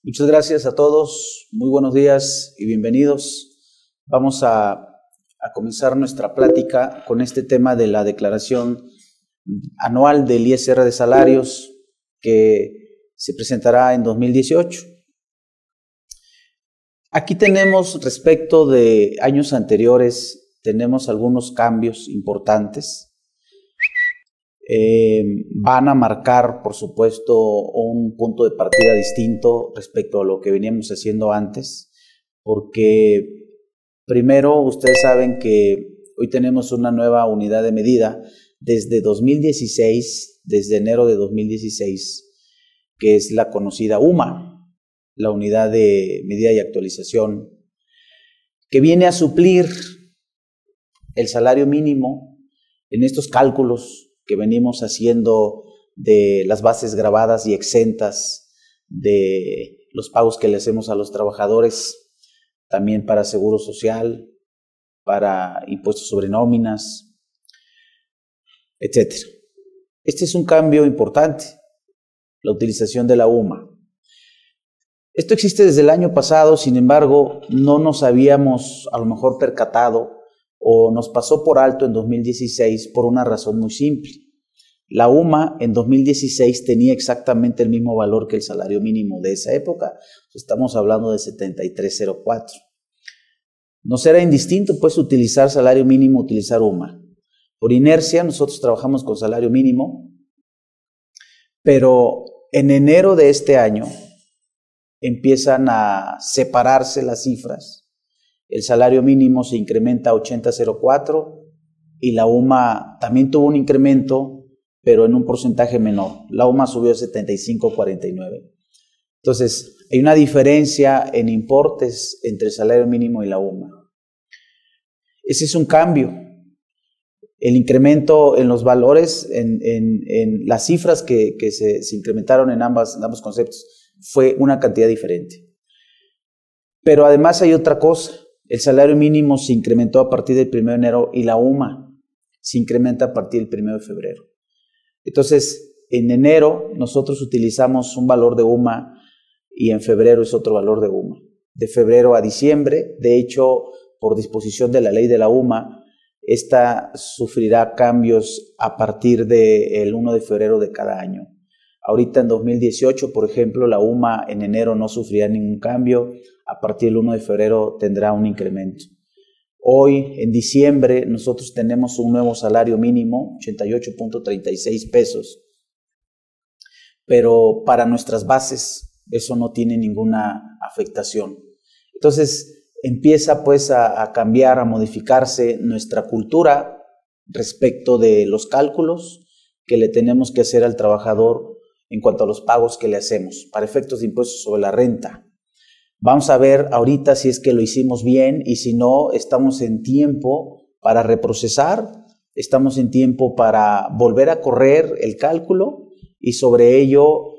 Muchas gracias a todos, muy buenos días y bienvenidos. Vamos a comenzar nuestra plática con este tema de la declaración anual del ISR de salarios que se presentará en 2018. Aquí tenemos, respecto de años anteriores, tenemos algunos cambios importantes. Van a marcar, por supuesto, un punto de partida distinto respecto a lo que veníamos haciendo antes, porque primero ustedes saben que hoy tenemos una nueva unidad de medida desde 2016, desde enero de 2016, que es la conocida UMA, la unidad de medida y actualización, que viene a suplir el salario mínimo en estos cálculos que venimos haciendo de las bases grabadas y exentas de los pagos que le hacemos a los trabajadores, también para seguro social, para impuestos sobre nóminas, etc. Este es un cambio importante, la utilización de la UMA. Esto existe desde el año pasado, sin embargo, no nos habíamos a lo mejor percatado o nos pasó por alto en 2016 por una razón muy simple. La UMA en 2016 tenía exactamente el mismo valor que el salario mínimo de esa época. Estamos hablando de 73.04. Nos era indistinto pues utilizar salario mínimo, utilizar UMA. Por inercia nosotros trabajamos con salario mínimo, pero en enero de este año empiezan a separarse las cifras. El salario mínimo se incrementa a 80.04 y la UMA también tuvo un incremento, pero en un porcentaje menor. La UMA subió a 75.49. Entonces, hay una diferencia en importes entre el salario mínimo y la UMA. Ese es un cambio. El incremento en los valores, en las cifras que se incrementaron en ambos conceptos, fue una cantidad diferente. Pero además hay otra cosa. El salario mínimo se incrementó a partir del 1 de enero y la UMA se incrementa a partir del 1 de febrero. Entonces, en enero nosotros utilizamos un valor de UMA y en febrero es otro valor de UMA. De febrero a diciembre, de hecho, por disposición de la ley de la UMA, esta sufrirá cambios a partir del 1 de febrero de cada año. Ahorita en 2018, por ejemplo, la UMA en enero no sufrirá ningún cambio. A partir del 1 de febrero tendrá un incremento. Hoy, en diciembre, nosotros tenemos un nuevo salario mínimo, 88.36 pesos. Pero para nuestras bases, eso no tiene ninguna afectación. Entonces, empieza pues a cambiar, a modificarse nuestra cultura respecto de los cálculos que le tenemos que hacer al trabajador en cuanto a los pagos que le hacemos para efectos de impuestos sobre la renta. Vamos a ver ahorita si es que lo hicimos bien y si no, estamos en tiempo para reprocesar, estamos en tiempo para volver a correr el cálculo y sobre ello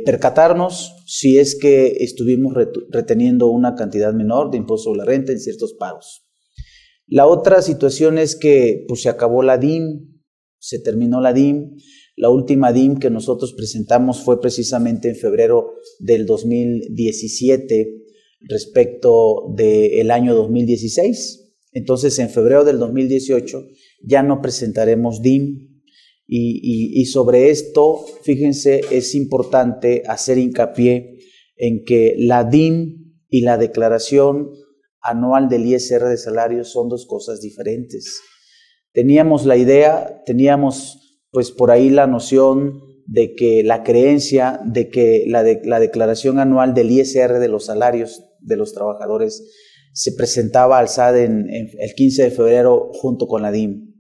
percatarnos si es que estuvimos reteniendo una cantidad menor de impuesto sobre la renta en ciertos pagos. La otra situación es que pues, se acabó la DIM, se terminó la DIM. La última DIM que nosotros presentamos fue precisamente en febrero del 2017 respecto del año 2016. Entonces, en febrero del 2018 ya no presentaremos DIM y sobre esto, fíjense, es importante hacer hincapié en que la DIM y la declaración anual del ISR de salarios son dos cosas diferentes. Teníamos la idea, teníamos pues por ahí la noción de que la creencia de que la declaración anual del ISR de los salarios de los trabajadores se presentaba al SAT el 15 de febrero junto con la DIM.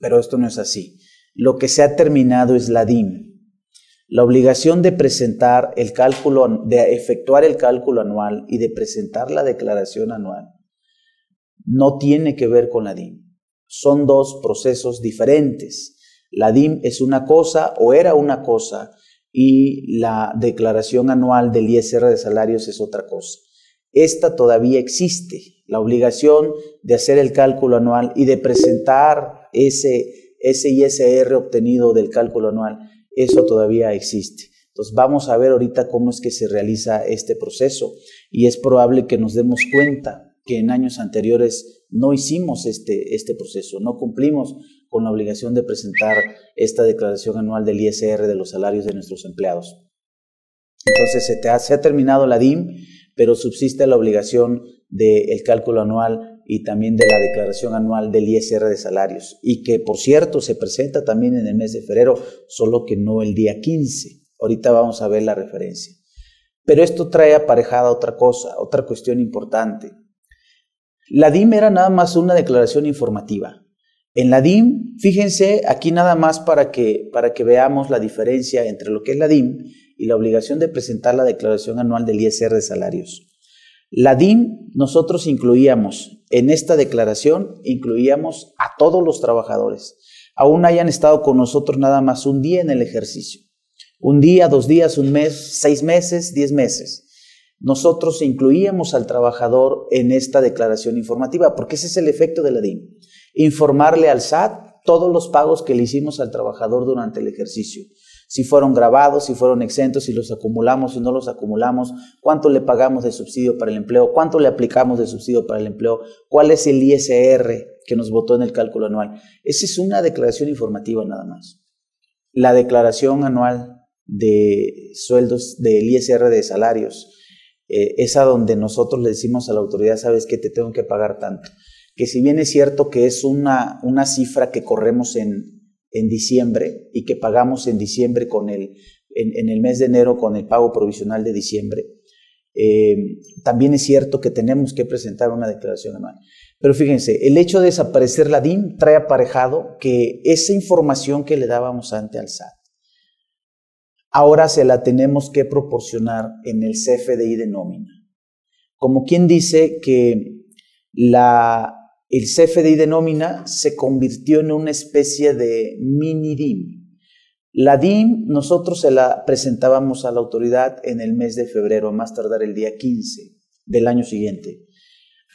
Pero esto no es así. Lo que se ha terminado es la DIM. La obligación de presentar el cálculo, de efectuar el cálculo anual y de presentar la declaración anual no tiene que ver con la DIM. Son dos procesos diferentes. La DIM es una cosa o era una cosa y la declaración anual del ISR de salarios es otra cosa. Esta todavía existe, la obligación de hacer el cálculo anual y de presentar ese ISR obtenido del cálculo anual, eso todavía existe. Entonces vamos a ver ahorita cómo es que se realiza este proceso y es probable que nos demos cuenta que en años anteriores no hicimos este proceso, no cumplimos con la obligación de presentar esta declaración anual del ISR de los salarios de nuestros empleados. Entonces se ha terminado la DIM, pero subsiste la obligación del cálculo anual y también de la declaración anual del ISR de salarios, y que por cierto se presenta también en el mes de febrero, solo que no el día 15. Ahorita vamos a ver la referencia. Pero esto trae aparejada otra cosa, otra cuestión importante. La DIM era nada más una declaración informativa. En la DIM, fíjense aquí nada más para que veamos la diferencia entre lo que es la DIM y la obligación de presentar la declaración anual del ISR de salarios. La DIM, nosotros incluíamos, en esta declaración, incluíamos a todos los trabajadores, aún hayan estado con nosotros nada más un día en el ejercicio. Un día, 2 días, un mes, 6 meses, 10 meses. Nosotros incluíamos al trabajador en esta declaración informativa, porque ese es el efecto de la DIM. Informarle al SAT todos los pagos que le hicimos al trabajador durante el ejercicio. Si fueron grabados, si fueron exentos, si los acumulamos, si no los acumulamos, cuánto le pagamos de subsidio para el empleo, cuánto le aplicamos de subsidio para el empleo, cuál es el ISR que nos votó en el cálculo anual. Esa es una declaración informativa nada más. La declaración anual de sueldos del ISR de salarios, es a donde nosotros le decimos a la autoridad, ¿sabes qué? Te tengo que pagar tanto. Que si bien es cierto que es una cifra que corremos en diciembre y que pagamos en diciembre en el mes de enero con el pago provisional de diciembre, también es cierto que tenemos que presentar una declaración anual. Pero fíjense, el hecho de desaparecer la DIM trae aparejado que esa información que le dábamos antes al SAT, ahora se la tenemos que proporcionar en el CFDI de nómina. Como quien dice que el CFDI de nómina se convirtió en una especie de mini DIM. La DIM nosotros se la presentábamos a la autoridad en el mes de febrero, a más tardar el día 15 del año siguiente.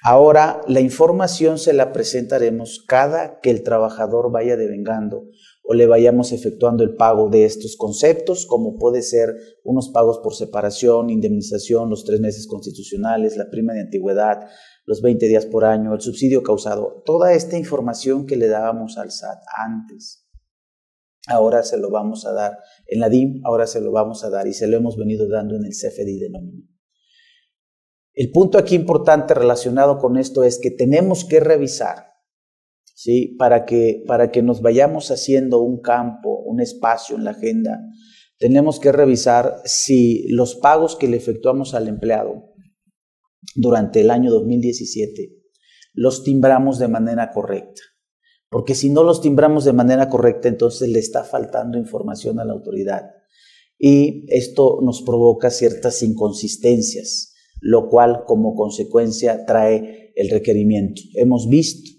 Ahora la información se la presentaremos cada que el trabajador vaya devengando o le vayamos efectuando el pago de estos conceptos, como puede ser unos pagos por separación, indemnización, los 3 meses constitucionales, la prima de antigüedad, los 20 días por año, el subsidio causado. Toda esta información que le dábamos al SAT antes, ahora se lo vamos a dar en la DIM, ahora se lo vamos a dar y se lo hemos venido dando en el CFDI de nómina. El punto aquí importante relacionado con esto es que tenemos que revisar, ¿sí? Para que nos vayamos haciendo un campo, un espacio en la agenda, tenemos que revisar si los pagos que le efectuamos al empleado durante el año 2017 los timbramos de manera correcta. Porque si no los timbramos de manera correcta, entonces le está faltando información a la autoridad. Y esto nos provoca ciertas inconsistencias, lo cual como consecuencia trae el requerimiento. Hemos visto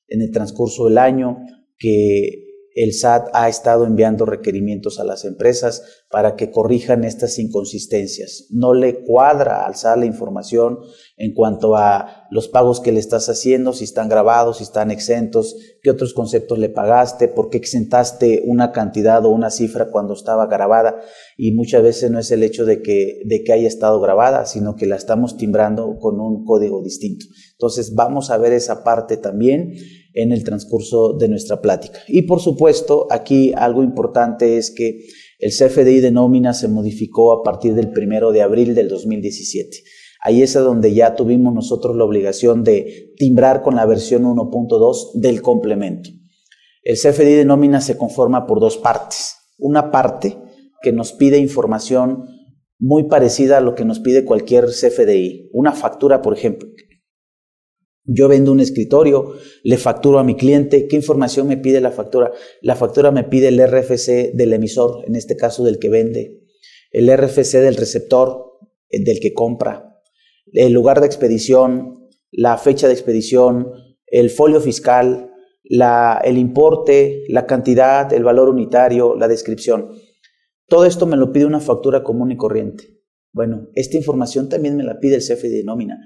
en el transcurso del año que el SAT ha estado enviando requerimientos a las empresas para que corrijan estas inconsistencias. No le cuadra al SAT la información en cuanto a los pagos que le estás haciendo, si están grabados, si están exentos, qué otros conceptos le pagaste, por qué exentaste una cantidad o una cifra cuando estaba grabada. Y muchas veces no es el hecho de que haya estado grabada, sino que la estamos timbrando con un código distinto. Entonces vamos a ver esa parte también en el transcurso de nuestra plática. Y por supuesto, aquí algo importante es que el CFDI de nómina se modificó a partir del 1 de abril del 2017. Ahí es a donde ya tuvimos nosotros la obligación de timbrar con la versión 1.2 del complemento. El CFDI de nómina se conforma por 2 partes. Una parte que nos pide información muy parecida a lo que nos pide cualquier CFDI. Una factura, por ejemplo. Yo vendo un escritorio, le facturo a mi cliente. ¿Qué información me pide la factura? La factura me pide el RFC del emisor, en este caso del que vende, el RFC del receptor, del que compra, el lugar de expedición, la fecha de expedición, el folio fiscal, el importe, la cantidad, el valor unitario, la descripción. Todo esto me lo pide una factura común y corriente. Bueno, esta información también me la pide el CFDI de nómina.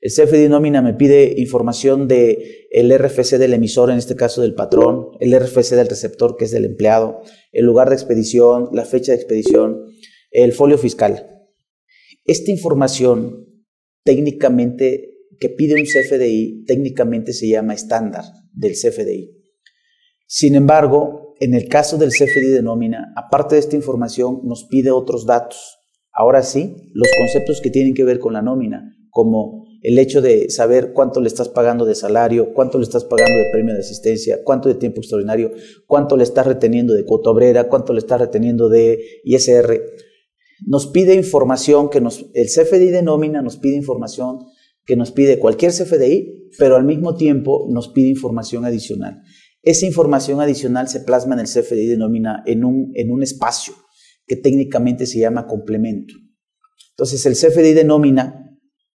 El CFDI de nómina me pide información del RFC del emisor, en este caso del patrón, el RFC del receptor, que es del empleado, el lugar de expedición, la fecha de expedición, El folio fiscal. Esta información técnicamente que pide un CFDI, técnicamente se llama estándar del CFDI. Sin embargo, en el caso del CFDI de nómina, aparte de esta información, nos pide otros datos. Ahora sí, los conceptos que tienen que ver con la nómina, como el hecho de saber cuánto le estás pagando de salario, cuánto le estás pagando de premio de asistencia, cuánto de tiempo extraordinario, cuánto le estás reteniendo de cuota obrera, cuánto le estás reteniendo de ISR. Nos pide información el CFDI de nómina nos pide información que nos pide cualquier CFDI, pero al mismo tiempo nos pide información adicional. Esa información adicional se plasma en el CFDI de nómina en un espacio que técnicamente se llama complemento. Entonces, el CFDI de nómina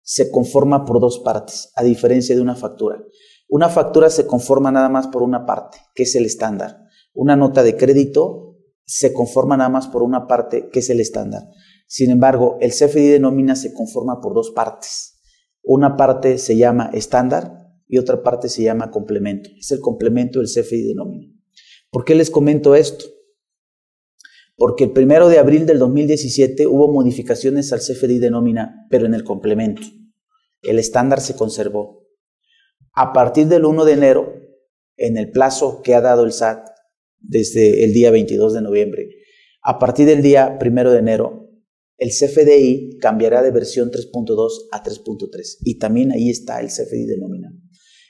se conforma por dos partes, a diferencia de una factura. Una factura se conforma nada más por una parte, que es el estándar. Una nota de crédito se conforma nada más por una parte, que es el estándar. Sin embargo, el CFDI de nómina se conforma por dos partes. Una parte se llama estándar y otra parte se llama complemento. Es el complemento del CFDI de nómina. ¿Por qué les comento esto? Porque el 1 de abril del 2017 hubo modificaciones al CFDI de nómina, pero en el complemento. El estándar se conservó. A partir del 1 de enero, en el plazo que ha dado el SAT desde el día 22 de noviembre, a partir del día 1 de enero, el CFDI cambiará de versión 3.2 a 3.3 y también ahí está el CFDI de nómina.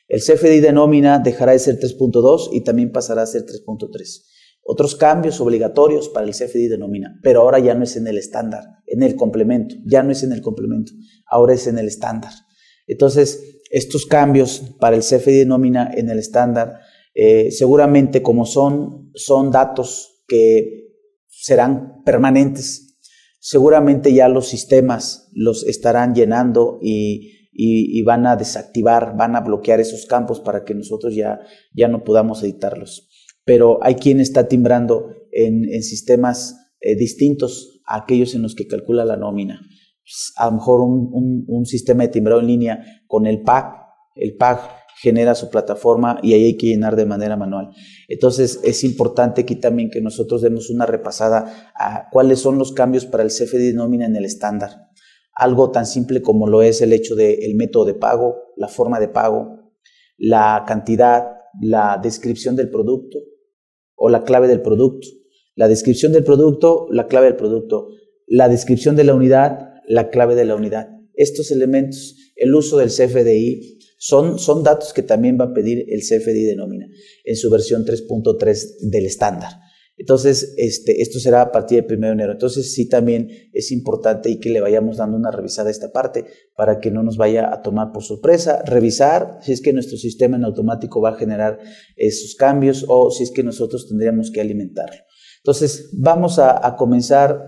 El CFDI de nómina dejará de ser 3.2 y también pasará a ser 3.3. Otros cambios obligatorios para el CFDI de nómina, pero ahora ya no es en el estándar, en el complemento, ya no es en el complemento, ahora es en el estándar. Entonces, estos cambios para el CFDI de nómina en el estándar, seguramente como son datos que serán permanentes, seguramente ya los sistemas los estarán llenando y van a desactivar, van a bloquear esos campos para que nosotros ya no podamos editarlos. Pero hay quien está timbrando en sistemas distintos a aquellos en los que calcula la nómina. Pues a lo mejor un sistema de timbrado en línea con el PAG genera su plataforma y ahí hay que llenar de manera manual. Entonces es importante aquí también que nosotros demos una repasada a cuáles son los cambios para el CFDI de nómina en el estándar. Algo tan simple como lo es el hecho del método de pago, la forma de pago, la cantidad, la descripción del producto o la clave del producto. La descripción del producto, la clave del producto. La descripción de la unidad, la clave de la unidad. Estos elementos, el uso del CFDI, son datos que también va a pedir el CFDI de nómina en su versión 3.3 del estándar. Entonces, esto será a partir del 1 de enero. Entonces, sí también es importante y que le vayamos dando una revisada a esta parte para que no nos vaya a tomar por sorpresa. Revisar si es que nuestro sistema en automático va a generar esos cambios o si es que nosotros tendríamos que alimentarlo. Entonces, vamos a comenzar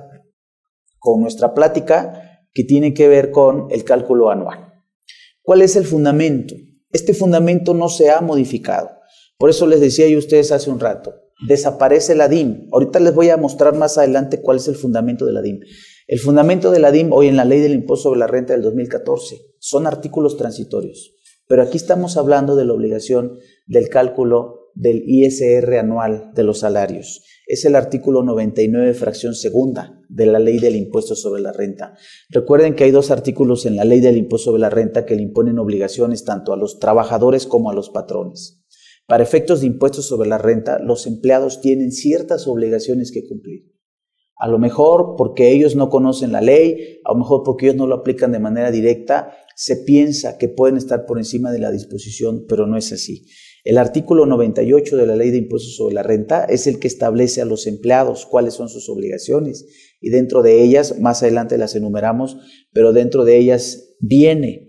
con nuestra plática que tiene que ver con el cálculo anual. ¿Cuál es el fundamento? Este fundamento no se ha modificado. Por eso les decía yo a ustedes hace un rato, desaparece la DIM. Ahorita les voy a mostrar más adelante cuál es el fundamento de la DIM. El fundamento de la DIM hoy en la Ley del Impuesto sobre la Renta del 2014 son artículos transitorios. Pero aquí estamos hablando de la obligación del cálculo del ISR anual de los salarios. Es el artículo 99, fracción segunda de la Ley del Impuesto sobre la Renta. Recuerden que hay dos artículos en la Ley del Impuesto sobre la Renta que le imponen obligaciones tanto a los trabajadores como a los patrones. Para efectos de impuestos sobre la renta, los empleados tienen ciertas obligaciones que cumplir. A lo mejor porque ellos no conocen la ley, a lo mejor porque ellos no lo aplican de manera directa, se piensa que pueden estar por encima de la disposición, pero no es así. El artículo 98 de la Ley de Impuestos sobre la Renta es el que establece a los empleados cuáles son sus obligaciones y dentro de ellas, más adelante las enumeramos, pero dentro de ellas viene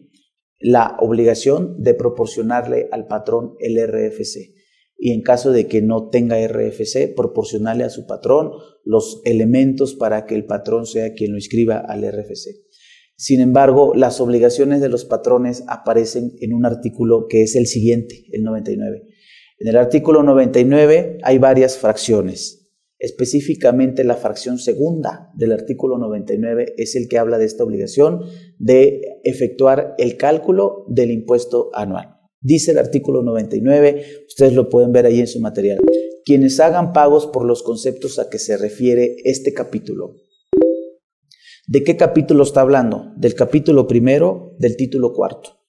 la obligación de proporcionarle al patrón el RFC y en caso de que no tenga RFC, proporcionarle a su patrón los elementos para que el patrón sea quien lo inscriba al RFC. Sin embargo, las obligaciones de los patrones aparecen en un artículo que es el siguiente, el 99. En el artículo 99 hay varias fracciones. Específicamente la fracción segunda del artículo 99 es el que habla de esta obligación de efectuar el cálculo del impuesto anual. Dice el artículo 99, ustedes lo pueden ver ahí en su material. Quienes hagan pagos por los conceptos a que se refiere este capítulo ¿De qué capítulo está hablando? Del capítulo primero, del título cuarto.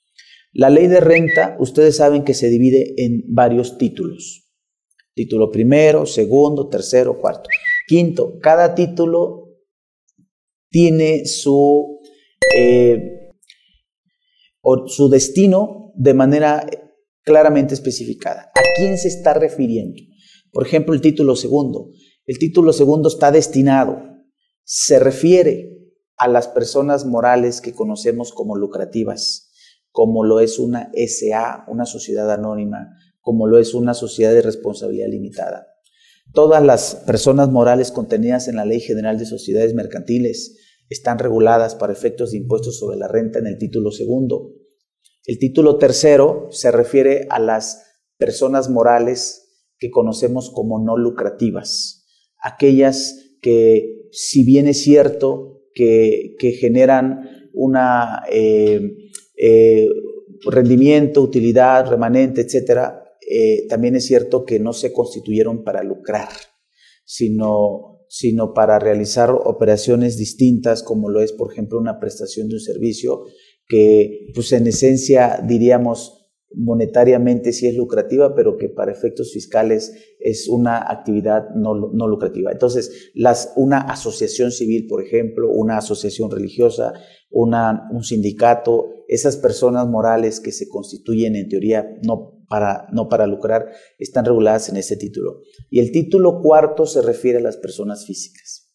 La ley de renta, ustedes saben que se divide en varios títulos. Título primero, segundo, tercero, cuarto. Quinto, cada título tiene su destino de manera claramente especificada. ¿A quién se está refiriendo? Por ejemplo, el título segundo. El título segundo está destinado, se refiere a las personas morales que conocemos como lucrativas, como lo es una SA, una sociedad anónima, como lo es una sociedad de responsabilidad limitada. Todas las personas morales contenidas en la Ley General de Sociedades Mercantiles están reguladas para efectos de impuestos sobre la renta en el título segundo. El título tercero se refiere a las personas morales que conocemos como no lucrativas, aquellas que, si bien es cierto que generan una rendimiento, utilidad, remanente, etcétera, también es cierto que no se constituyeron para lucrar, sino para realizar operaciones distintas, como lo es, por ejemplo, una prestación de un servicio que, pues en esencia, diríamos, monetariamente sí es lucrativa, pero que para efectos fiscales es una actividad no lucrativa. Entonces, una asociación civil, por ejemplo, una asociación religiosa, un sindicato, esas personas morales que se constituyen en teoría no para lucrar, están reguladas en ese título. Y el título cuarto se refiere a las personas físicas.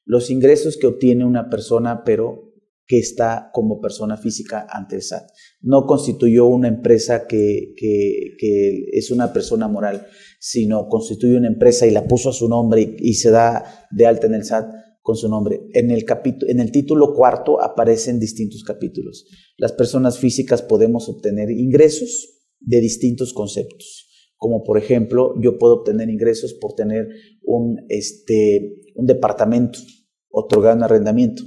Los ingresos que obtiene una persona, pero que está como persona física ante el SAT. No constituyó una empresa que es una persona moral, sino constituye una empresa y la puso a su nombre y se da de alta en el SAT con su nombre. En el título cuarto aparecen distintos capítulos. Las personas físicas podemos obtener ingresos de distintos conceptos, como por ejemplo, yo puedo obtener ingresos por tener un departamento otorgado en arrendamiento.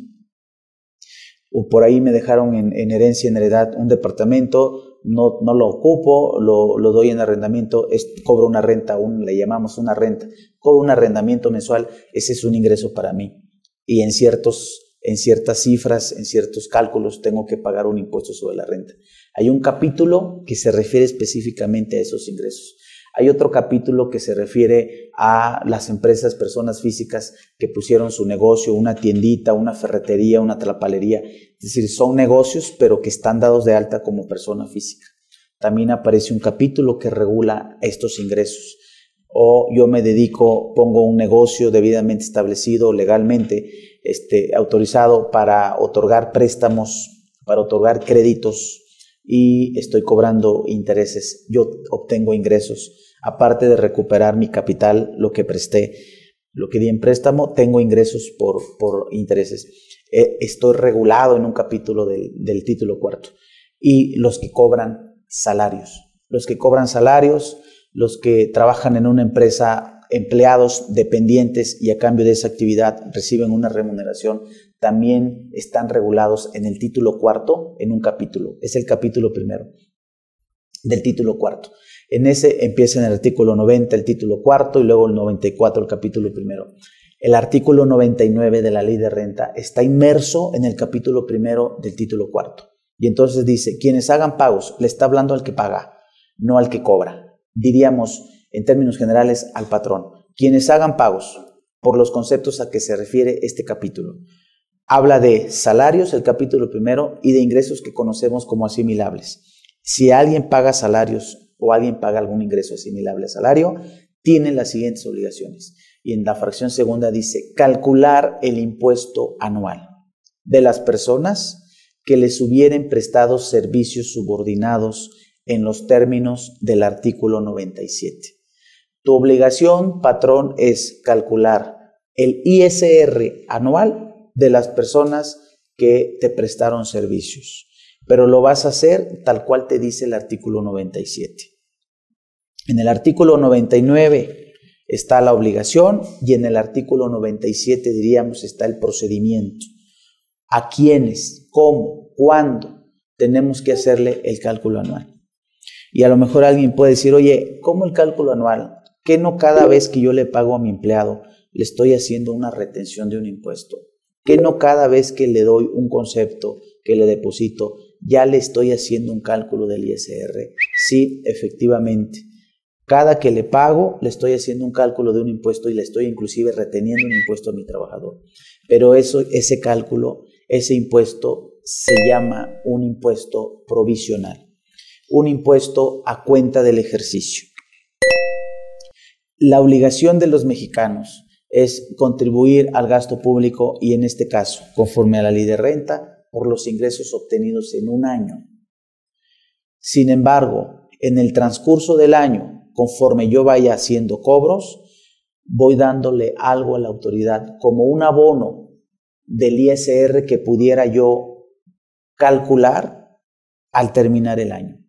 O por ahí me dejaron en herencia, en heredad, un departamento, no lo ocupo, lo doy en arrendamiento, cobro una renta, le llamamos una renta, cobro un arrendamiento mensual, ese es un ingreso para mí. Y en ciertas cifras, en ciertos cálculos, tengo que pagar un impuesto sobre la renta. Hay un capítulo que se refiere específicamente a esos ingresos. Hay otro capítulo que se refiere a las empresas, personas físicas que pusieron su negocio, una tiendita, una ferretería, una trapalería. Es decir, son negocios, pero que están dados de alta como persona física. También aparece un capítulo que regula estos ingresos. O yo me dedico, pongo un negocio debidamente establecido legalmente, autorizado para otorgar préstamos, para otorgar créditos, y estoy cobrando intereses. Yo obtengo ingresos. Aparte de recuperar mi capital, lo que presté, lo que di en préstamo, tengo ingresos por intereses. Estoy regulado en un capítulo del título cuarto. Y los que cobran salarios. Los que cobran salarios, los que trabajan en una empresa, empleados dependientes y a cambio de esa actividad reciben una remuneración, también están regulados en el título cuarto en un capítulo. Es el capítulo primero del título cuarto. En ese empieza en el artículo 90 el título cuarto y luego el 94 el capítulo primero. El artículo 99 de la Ley de Renta está inmerso en el capítulo primero del título cuarto. Y entonces dice, quienes hagan pagos, le está hablando al que paga, no al que cobra. Diríamos, en términos generales, al patrón. Quienes hagan pagos, por los conceptos a que se refiere este capítulo. Habla de salarios, el capítulo primero, y de ingresos que conocemos como asimilables. Si alguien paga salarios o alguien paga algún ingreso asimilable a salario, tiene las siguientes obligaciones. Y en la fracción segunda dice, calcular el impuesto anual de las personas que les hubieren prestado servicios subordinados en los términos del artículo 97. Tu obligación, patrón, es calcular el ISR anual de las personas que te prestaron servicios. Pero lo vas a hacer tal cual te dice el artículo 97. En el artículo 99 está la obligación y en el artículo 97, diríamos, está el procedimiento. ¿A quiénes, cómo, cuándo tenemos que hacerle el cálculo anual? Y a lo mejor alguien puede decir, oye, ¿cómo el cálculo anual? ¿Qué no cada vez que yo le pago a mi empleado le estoy haciendo una retención de un impuesto? que no cada vez que le doy un concepto, que le deposito, ya le estoy haciendo un cálculo del ISR? Sí, efectivamente. Cada que le pago, le estoy haciendo un cálculo de un impuesto y le estoy inclusive reteniendo un impuesto a mi trabajador. Pero ese cálculo, ese impuesto se llama un impuesto provisional, un impuesto a cuenta del ejercicio. La obligación de los mexicanos es contribuir al gasto público y en este caso, conforme a la ley de renta, por los ingresos obtenidos en un año. Sin embargo, en el transcurso del año, conforme yo vaya haciendo cobros, voy dándole algo a la autoridad como un abono del ISR que pudiera yo calcular al terminar el año.